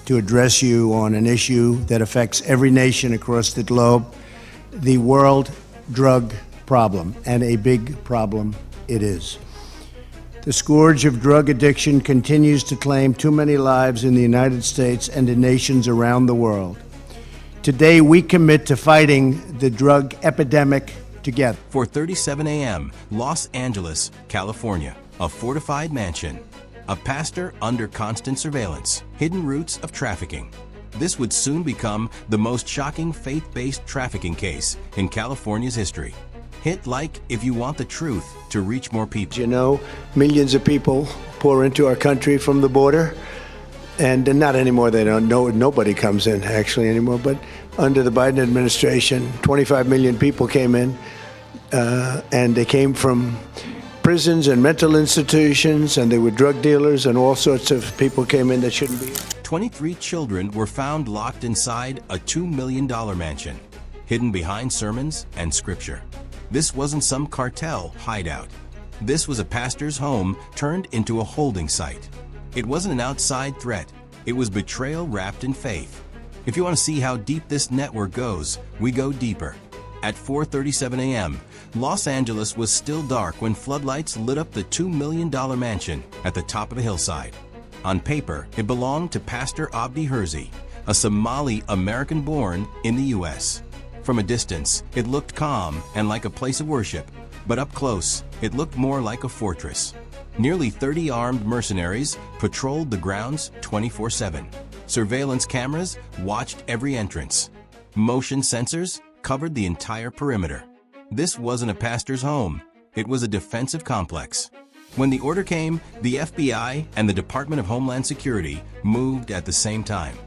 to address you on an issue that affects every nation across the globe, the world drug problem, and a big problem it is. The scourge of drug addiction continues to claim too many lives in the United States and in nations around the world. Today, we commit to fighting the drug epidemic together. 4:37 a.m., Los Angeles, California. A fortified mansion. A pastor under constant surveillance. Hidden roots of trafficking. This would soon become the most shocking faith-based trafficking case in California's history. Hit like if you want the truth to reach more people. You know, millions of people pour into our country from the border, and not anymore. They don't know. Nobody comes in actually anymore. But under the Biden administration, 25 million people came in, and they came from prisons and mental institutions, and they were drug dealers, and all sorts of people came in that shouldn't be. 23 children were found locked inside a $2 million mansion, hidden behind sermons and scripture. This wasn't some cartel hideout. This was a pastor's home turned into a holding site. It wasn't an outside threat. It was betrayal wrapped in faith. If you want to see how deep this network goes, we go deeper. At 4:37 a.m., Los Angeles was still dark when floodlights lit up the $2 million mansion at the top of a hillside. On paper, it belonged to Pastor Abdi Hirsi, a Somali American-born in the U.S. From a distance, it looked calm and like a place of worship, but up close, it looked more like a fortress. Nearly 30 armed mercenaries patrolled the grounds 24/7. Surveillance cameras watched every entrance. Motion sensors covered the entire perimeter. This wasn't a pastor's home. It was a defensive complex. When the order came, the FBI and the Department of Homeland Security moved at the same time.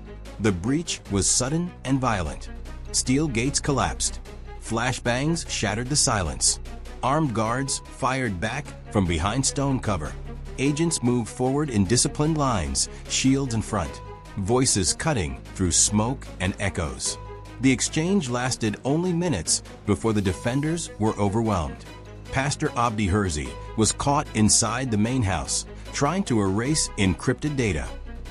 The breach was sudden and violent. Steel gates collapsed. Flashbangs shattered the silence. Armed guards fired back from behind stone cover. Agents moved forward in disciplined lines, shields in front, voices cutting through smoke and echoes. The exchange lasted only minutes before the defenders were overwhelmed. Pastor Abdi Hirsi was caught inside the main house, trying to erase encrypted data.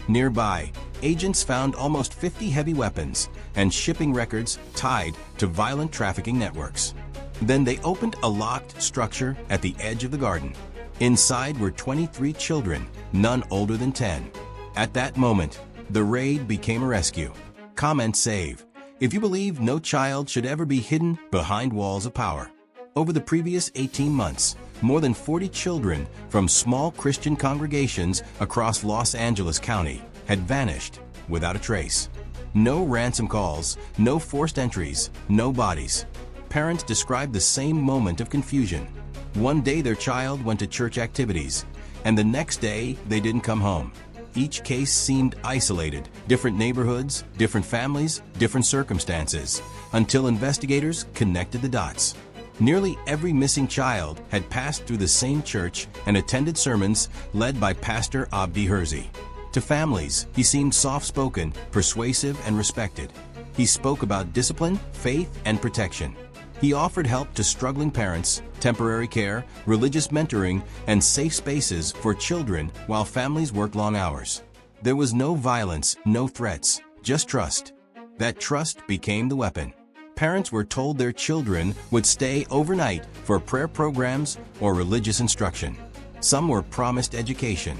Nearby, agents found almost 50 heavy weapons and shipping records tied to violent trafficking networks. Then they opened a locked structure at the edge of the garden. Inside were 23 children, none older than 10. At that moment, the raid became a rescue. Comment save if you believe no child should ever be hidden behind walls of power. Over the previous 18 months, more than 40 children from small Christian congregations across Los Angeles County had vanished without a trace. No ransom calls, no forced entries, no bodies. Parents described the same moment of confusion. One day their child went to church activities, and the next day they didn't come home. Each case seemed isolated, different neighborhoods, different families, different circumstances, until investigators connected the dots. Nearly every missing child had passed through the same church and attended sermons led by Pastor Abdi Hirsi. To families, he seemed soft-spoken, persuasive, and respected. He spoke about discipline, faith, and protection. He offered help to struggling parents, temporary care, religious mentoring, and safe spaces for children while families worked long hours. There was no violence, no threats, just trust. That trust became the weapon. Parents were told their children would stay overnight for prayer programs or religious instruction. Some were promised education.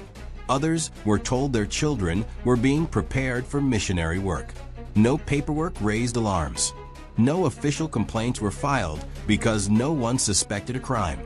Others were told their children were being prepared for missionary work. No paperwork raised alarms. No official complaints were filed because no one suspected a crime.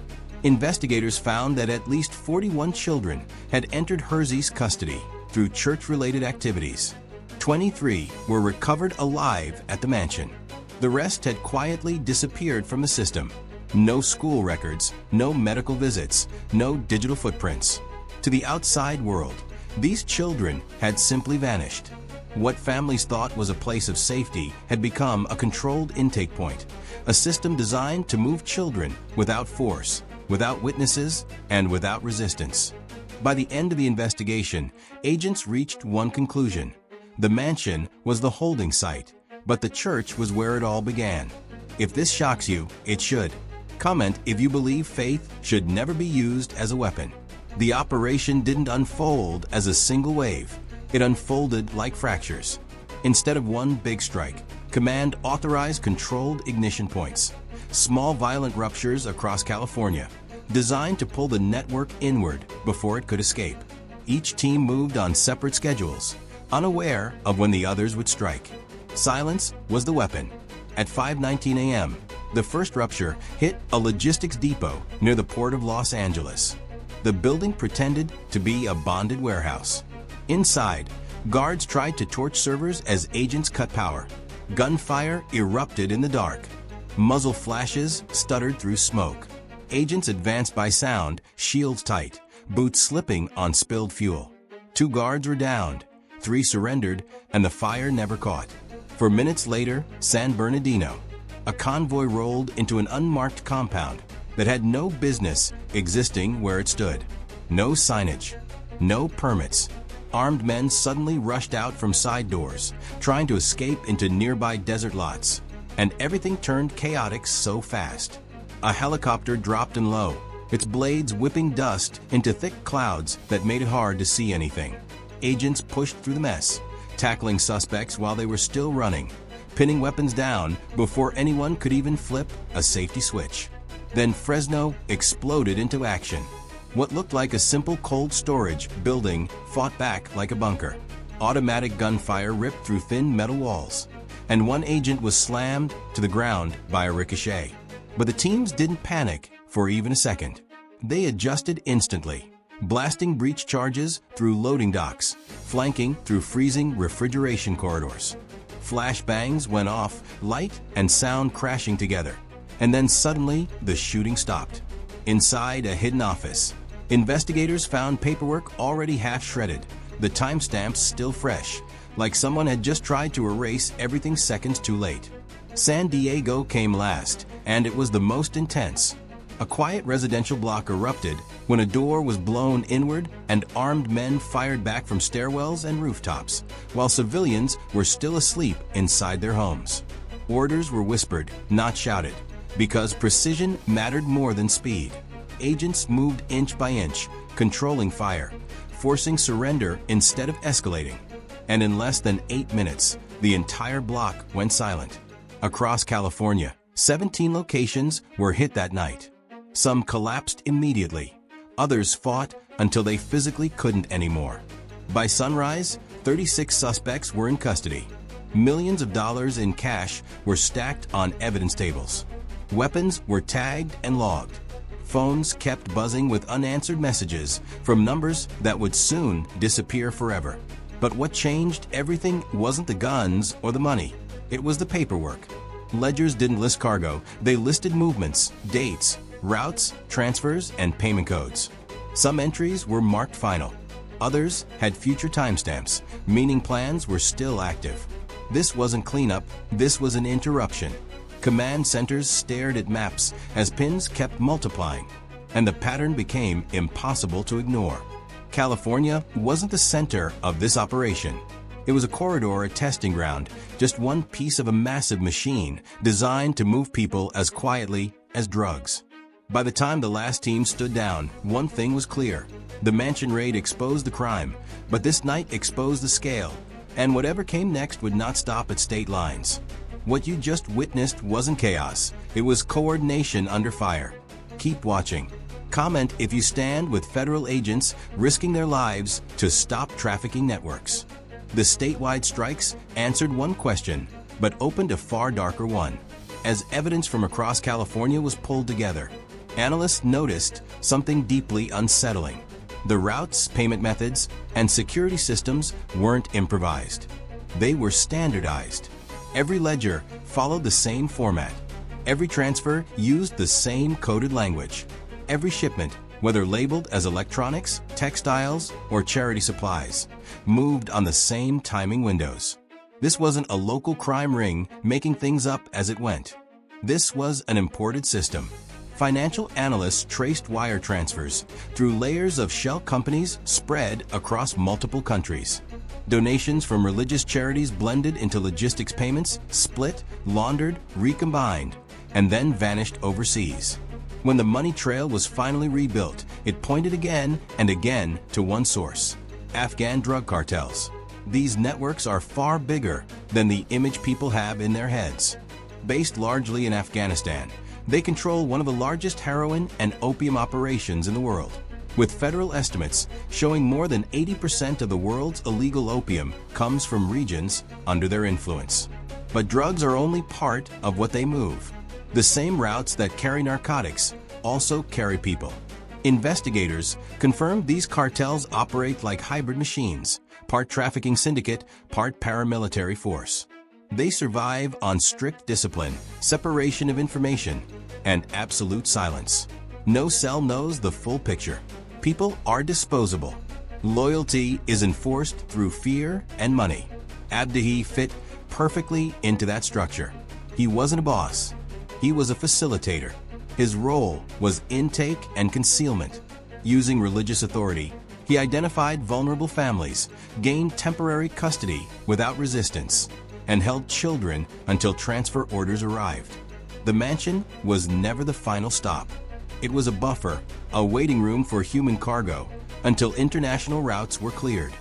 Investigators found that at least 41 children had entered Hirsi's custody through church-related activities. 23 were recovered alive at the mansion. The rest had quietly disappeared from the system. No school records, no medical visits, no digital footprints. To the outside world, these children had simply vanished. What families thought was a place of safety had become a controlled intake point, a system designed to move children without force, without witnesses, and without resistance. By the end of the investigation, agents reached one conclusion. The mansion was the holding site, but the church was where it all began. If this shocks you, it should. Comment if you believe faith should never be used as a weapon. The operation didn't unfold as a single wave. it unfolded like fractures. Instead of one big strike, command authorized controlled ignition points, small violent ruptures across California, designed to pull the network inward before it could escape. Each team moved on separate schedules, unaware of when the others would strike. Silence was the weapon. At 5:19 a.m., the first rupture hit a logistics depot near the port of Los Angeles. The building pretended to be a bonded warehouse. Inside, guards tried to torch servers as agents cut power. Gunfire erupted in the dark. Muzzle flashes stuttered through smoke. Agents advanced by sound, shields tight, boots slipping on spilled fuel. 2 guards were downed, 3 surrendered, and the fire never caught. For minutes later, San Bernardino, a convoy rolled into an unmarked compound that had no business existing where it stood. No signage, no permits. Armed men suddenly rushed out from side doors, trying to escape into nearby desert lots. And everything turned chaotic so fast. A helicopter dropped in low, its blades whipping dust into thick clouds that made it hard to see anything. Agents pushed through the mess, tackling suspects while they were still running, pinning weapons down before anyone could even flip a safety switch. Then Fresno exploded into action. What looked like a simple cold storage building fought back like a bunker. Automatic gunfire ripped through thin metal walls, and one agent was slammed to the ground by a ricochet. But the teams didn't panic for even a second. They adjusted instantly, blasting breach charges through loading docks, flanking through freezing refrigeration corridors. Flash bangs went off, light and sound crashing together, and then suddenly the shooting stopped. Inside a hidden office, investigators found paperwork already half shredded, the timestamps still fresh, like someone had just tried to erase everything seconds too late. San Diego came last, and it was the most intense. A quiet residential block erupted when a door was blown inward and armed men fired back from stairwells and rooftops, while civilians were still asleep inside their homes. Orders were whispered, not shouted, because precision mattered more than speed. Agents moved inch by inch, controlling fire, forcing surrender instead of escalating. And in less than 8 minutes, the entire block went silent. Across California, 17 locations were hit that night. Some collapsed immediately. Others fought until they physically couldn't anymore. By sunrise, 36 suspects were in custody. Millions of dollars in cash were stacked on evidence tables. Weapons were tagged and logged. Phones kept buzzing with unanswered messages from numbers that would soon disappear forever. But what changed everything wasn't the guns or the money. It was the paperwork. Ledgers didn't list cargo. They listed movements, dates, routes, transfers, and payment codes. Some entries were marked final. Others had future timestamps, meaning plans were still active. This wasn't cleanup. This was an interruption. Command centers stared at maps as pins kept multiplying, and the pattern became impossible to ignore. California wasn't the center of this operation. It was a corridor, a testing ground, just one piece of a massive machine designed to move people as quietly as drugs. By the time the last team stood down, one thing was clear. The mansion raid exposed the crime, but this night exposed the scale, and whatever came next would not stop at state lines. What you just witnessed wasn't chaos. It was coordination under fire. Keep watching. Comment if you stand with federal agents risking their lives to stop trafficking networks. The statewide strikes answered one question, but opened a far darker one. As evidence from across California was pulled together, analysts noticed something deeply unsettling. The routes, payment methods, and security systems weren't improvised. They were standardized. Every ledger followed the same format. Every transfer used the same coded language. Every shipment, whether labeled as electronics, textiles, or charity supplies, moved on the same timing windows. This wasn't a local crime ring making things up as it went. This was an imported system. Financial analysts traced wire transfers through layers of shell companies spread across multiple countries. Donations from religious charities blended into logistics payments, split, laundered, recombined, and then vanished overseas. When the money trail was finally rebuilt, it pointed again and again to one source: Afghan drug cartels. These networks are far bigger than the image people have in their heads. Based largely in Afghanistan, they control one of the largest heroin and opium operations in the world, with federal estimates showing more than 80% of the world's illegal opium comes from regions under their influence. But drugs are only part of what they move. The same routes that carry narcotics also carry people. Investigators confirmed these cartels operate like hybrid machines, part trafficking syndicate, part paramilitary force. They survive on strict discipline, separation of information, and absolute silence. No cell knows the full picture. People are disposable. Loyalty is enforced through fear and money. Abdihi fit perfectly into that structure. He wasn't a boss. He was a facilitator. His role was intake and concealment. Using religious authority, he identified vulnerable families, gained temporary custody without resistance, and held children until transfer orders arrived. The mansion was never the final stop. It was a buffer, a waiting room for human cargo, until international routes were cleared.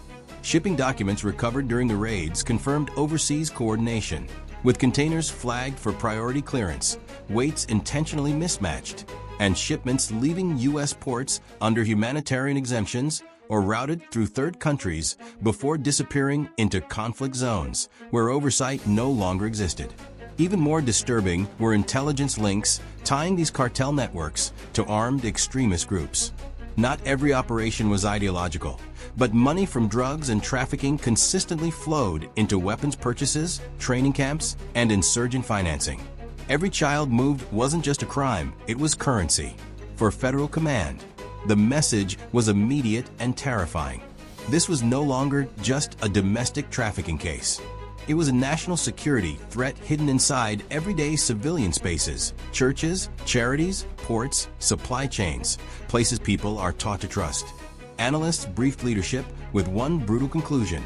Shipping documents recovered during the raids confirmed overseas coordination, with containers flagged for priority clearance, weights intentionally mismatched, and shipments leaving U.S. ports under humanitarian exemptions or routed through third countries before disappearing into conflict zones where oversight no longer existed. Even more disturbing were intelligence links tying these cartel networks to armed extremist groups. Not every operation was ideological, but money from drugs and trafficking consistently flowed into weapons purchases, training camps, and insurgent financing. Every child moved wasn't just a crime, it was currency. For federal command, the message was immediate and terrifying. This was no longer just a domestic trafficking case. It was a national security threat hidden inside everyday civilian spaces, churches, charities, ports, supply chains, places people are taught to trust. Analysts briefed leadership with one brutal conclusion: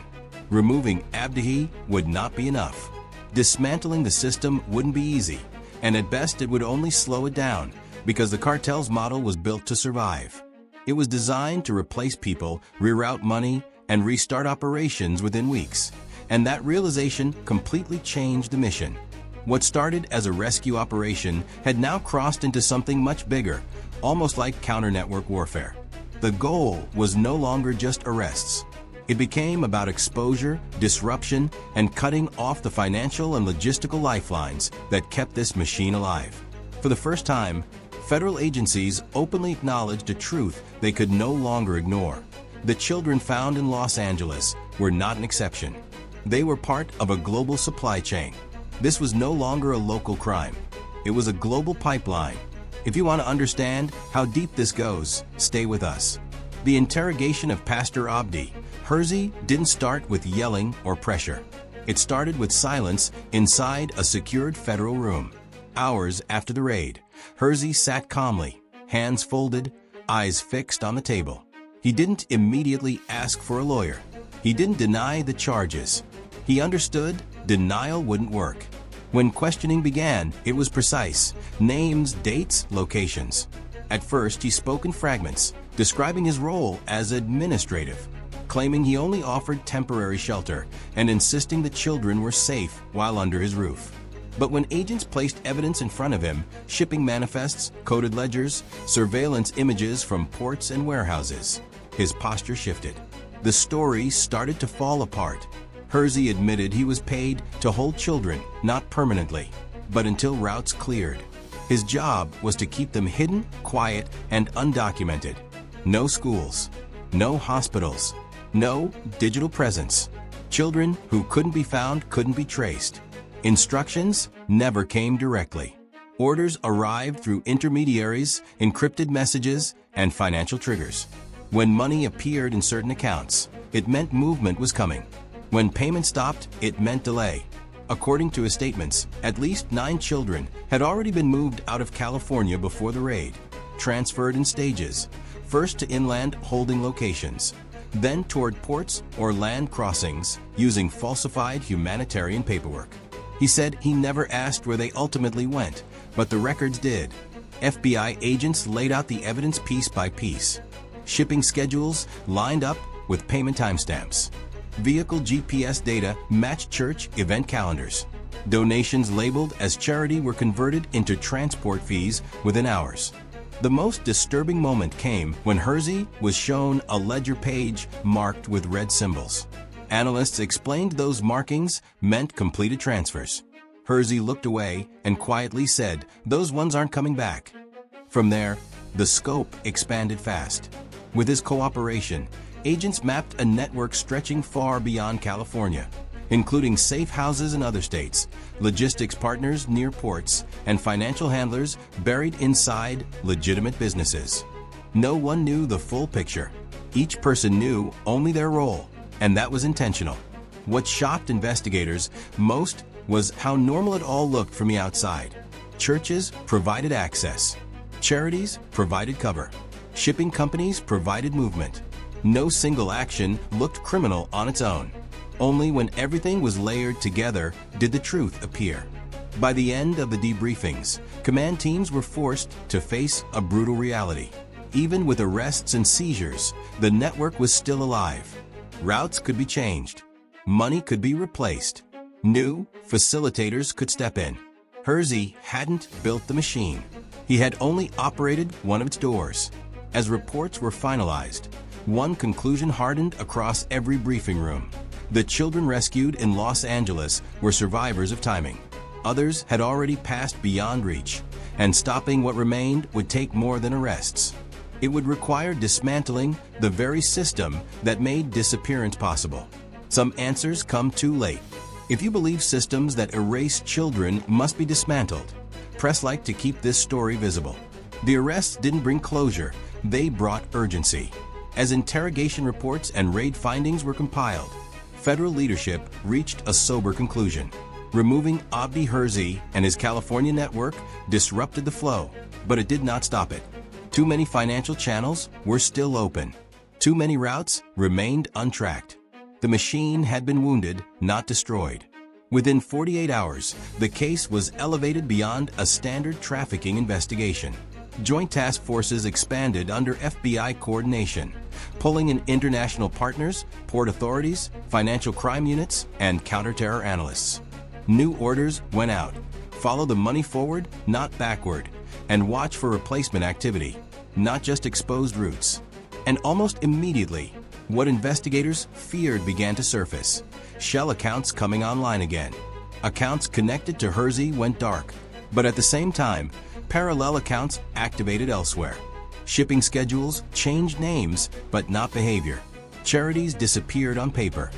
removing Abdihi would not be enough. Dismantling the system wouldn't be easy, and at best it would only slow it down, because the cartel's model was built to survive. It was designed to replace people, reroute money, and restart operations within weeks. And that realization completely changed the mission. What started as a rescue operation had now crossed into something much bigger, almost like counter-network warfare. The goal was no longer just arrests. It became about exposure, disruption, and cutting off the financial and logistical lifelines that kept this machine alive. For the first time, federal agencies openly acknowledged a truth they could no longer ignore. The children found in Los Angeles were not an exception. They were part of a global supply chain. This was no longer a local crime. It was a global pipeline. If you want to understand how deep this goes, stay with us. The interrogation of Pastor Abdi Hirsi didn't start with yelling or pressure. It started with silence inside a secured federal room. Hours after the raid, Hirsi sat calmly, hands folded, eyes fixed on the table. He didn't immediately ask for a lawyer. He didn't deny the charges. He understood denial wouldn't work. When questioning began, it was precise: names, dates, locations. At first, he spoke in fragments, describing his role as administrative, claiming he only offered temporary shelter and insisting the children were safe while under his roof. But when agents placed evidence in front of him, shipping manifests, coded ledgers, surveillance images from ports and warehouses, his posture shifted. The story started to fall apart. Hirsi admitted he was paid to hold children, not permanently, but until routes cleared. His job was to keep them hidden, quiet, and undocumented. No schools, no hospitals, no digital presence. Children who couldn't be found couldn't be traced. Instructions never came directly. Orders arrived through intermediaries, encrypted messages, and financial triggers. When money appeared in certain accounts, it meant movement was coming. When payment stopped, it meant delay. According to his statements, at least 9 children had already been moved out of California before the raid, transferred in stages, first to inland holding locations, then toward ports or land crossings using falsified humanitarian paperwork. He said he never asked where they ultimately went, but the records did. FBI agents laid out the evidence piece by piece. Shipping schedules lined up with payment timestamps. Vehicle GPS data matched church event calendars. Donations labeled as charity were converted into transport fees within hours. The most disturbing moment came when Hersey was shown a ledger page marked with red symbols. Analysts explained those markings meant completed transfers. Hersey looked away and quietly said, "Those ones aren't coming back." From there, the scope expanded fast. With his cooperation, agents mapped a network stretching far beyond California, including safe houses in other states, logistics partners near ports, and financial handlers buried inside legitimate businesses. No one knew the full picture. Each person knew only their role, and that was intentional. What shocked investigators most was how normal it all looked from the outside. Churches provided access. Charities provided cover. Shipping companies provided movement. No single action looked criminal on its own. Only when everything was layered together did the truth appear. By the end of the debriefings, command teams were forced to face a brutal reality. Even with arrests and seizures, the network was still alive. Routes could be changed. Money could be replaced. New facilitators could step in. Hersey hadn't built the machine. He had only operated one of its doors. As reports were finalized, one conclusion hardened across every briefing room. The children rescued in Los Angeles were survivors of timing. Others had already passed beyond reach, and stopping what remained would take more than arrests. It would require dismantling the very system that made disappearance possible. Some answers come too late. If you believe systems that erase children must be dismantled, press like to keep this story visible. The arrests didn't bring closure, they brought urgency. As interrogation reports and raid findings were compiled, federal leadership reached a sober conclusion. Removing Abdi Hersey and his California network disrupted the flow, but it did not stop it. Too many financial channels were still open. Too many routes remained untracked. The machine had been wounded, not destroyed. Within 48 hours, the case was elevated beyond a standard trafficking investigation. Joint task forces expanded under FBI coordination, pulling in international partners, port authorities, financial crime units, and counterterror analysts. New orders went out. Follow the money forward, not backward, and watch for replacement activity, not just exposed routes. And almost immediately, what investigators feared began to surface. Shell accounts coming online again. Accounts connected to Hersey went dark, but at the same time, parallel accounts activated elsewhere. Shipping schedules changed names, but not behavior. Charities disappeared on paper,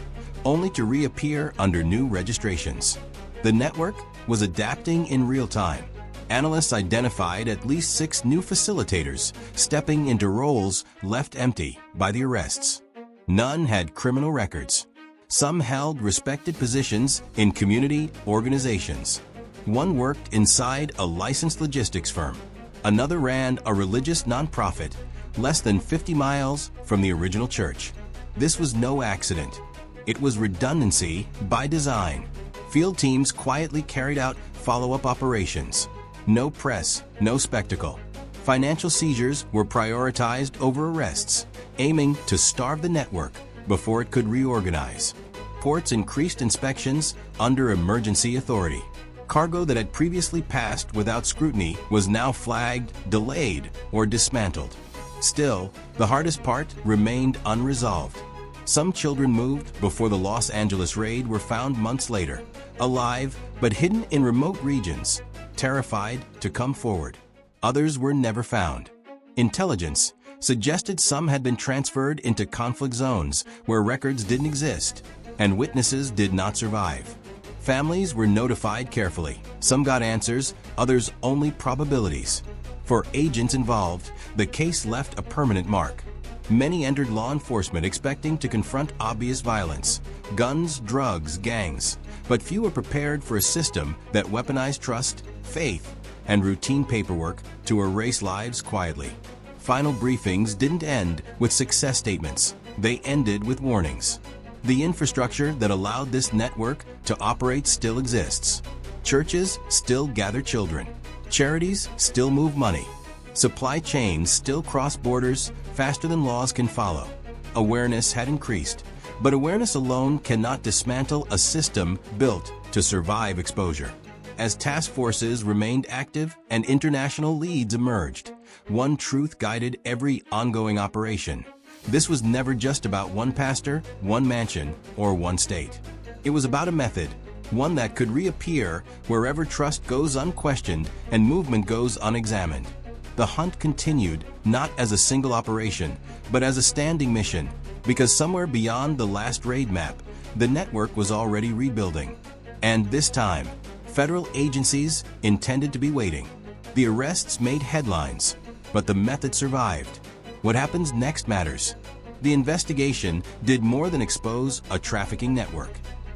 only to reappear under new registrations. The network was adapting in real time. Analysts identified at least 6 new facilitators stepping into roles left empty by the arrests. None had criminal records. Some held respected positions in community organizations. One worked inside a licensed logistics firm. Another ran a religious nonprofit less than 50 miles from the original church. This was no accident. It was redundancy by design. Field teams quietly carried out follow-up operations. No press, no spectacle. Financial seizures were prioritized over arrests, aiming to starve the network before it could reorganize. Ports increased inspections under emergency authority. Cargo that had previously passed without scrutiny was now flagged, delayed, or dismantled. Still, the hardest part remained unresolved. Some children moved before the Los Angeles raid were found months later, alive but hidden in remote regions, terrified to come forward. Others were never found. Intelligence suggested some had been transferred into conflict zones where records didn't exist and witnesses did not survive. Families were notified carefully. Some got answers, others only probabilities. For agents involved, the case left a permanent mark. Many entered law enforcement expecting to confront obvious violence, guns, drugs, gangs, but few were prepared for a system that weaponized trust, faith, and routine paperwork to erase lives quietly. Final briefings didn't end with success statements. They ended with warnings. The infrastructure that allowed this network to operate still exists. Churches still gather children. Charities still move money. Supply chains still cross borders faster than laws can follow. Awareness had increased, But awareness alone cannot dismantle a system built to survive exposure. As task forces remained active and international leads emerged, one truth guided every ongoing operation. This was never just about one pastor, one mansion, or one state. It was about a method, one that could reappear wherever trust goes unquestioned and movement goes unexamined. The hunt continued, not as a single operation, but as a standing mission, because somewhere beyond the last raid map, the network was already rebuilding. And this time, federal agencies intended to be waiting. The arrests made headlines, but the method survived. What happens next matters. The investigation did more than expose a trafficking network.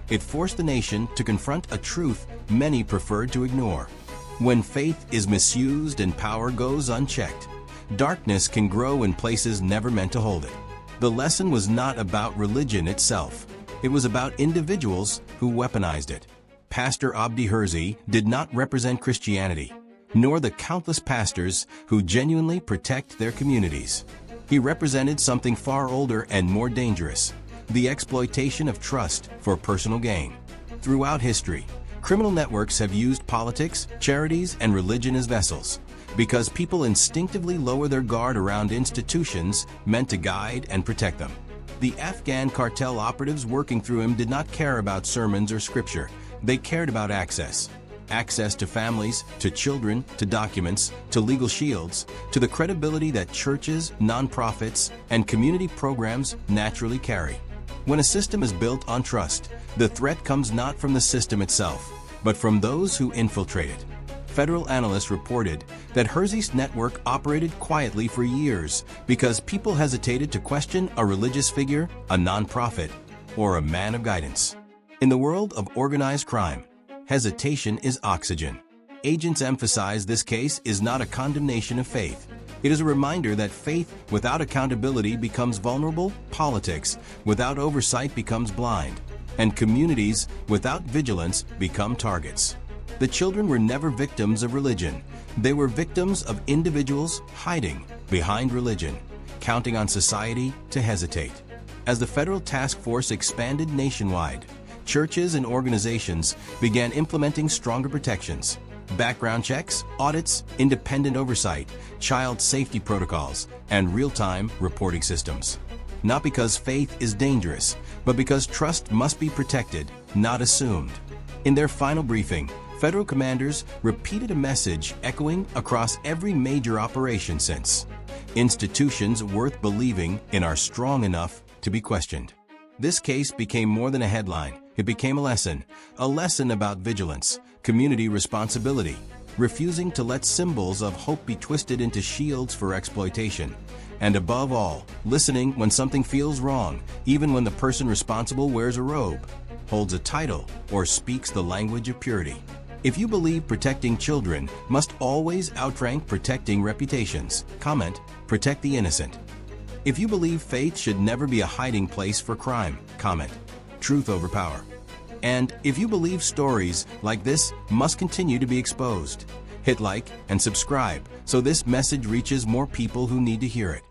It forced the nation to confront a truth many preferred to ignore. When faith is misused and power goes unchecked, darkness can grow in places never meant to hold it. The lesson was not about religion itself. It was about individuals who weaponized it. Pastor Abdi Hirsi did not represent Christianity, nor the countless pastors who genuinely protect their communities. He represented something far older and more dangerous: the exploitation of trust for personal gain. Throughout history, criminal networks have used politics, charities, and religion as vessels, because people instinctively lower their guard around institutions meant to guide and protect them. The Afghan cartel operatives working through him did not care about sermons or scripture. They cared about access. Access to families, to children, to documents, to legal shields, to the credibility that churches, nonprofits, and community programs naturally carry. When a system is built on trust, the threat comes not from the system itself, but from those who infiltrate it. Federal analysts reported that Hirsi's network operated quietly for years because people hesitated to question a religious figure, a nonprofit, or a man of guidance. In the world of organized crime, hesitation is oxygen. Agents emphasize this case is not a condemnation of faith. It is a reminder that faith without accountability becomes vulnerable, politics without oversight becomes blind, and communities without vigilance become targets. The children were never victims of religion. They were victims of individuals hiding behind religion, counting on society to hesitate. As the federal task force expanded nationwide, churches and organizations began implementing stronger protections: background checks, audits, independent oversight, child safety protocols, and real-time reporting systems. Not because faith is dangerous, but because trust must be protected, not assumed. In their final briefing, federal commanders repeated a message echoing across every major operation since: institutions worth believing in are strong enough to be questioned. This case became more than a headline. It became a lesson about vigilance, community responsibility, refusing to let symbols of hope be twisted into shields for exploitation, and above all, listening when something feels wrong, even when the person responsible wears a robe, holds a title, or speaks the language of purity. If you believe protecting children must always outrank protecting reputations, comment, protect the innocent. If you believe faith should never be a hiding place for crime, comment, truth over power. And if you believe stories like this must continue to be exposed, hit like and subscribe so this message reaches more people who need to hear it.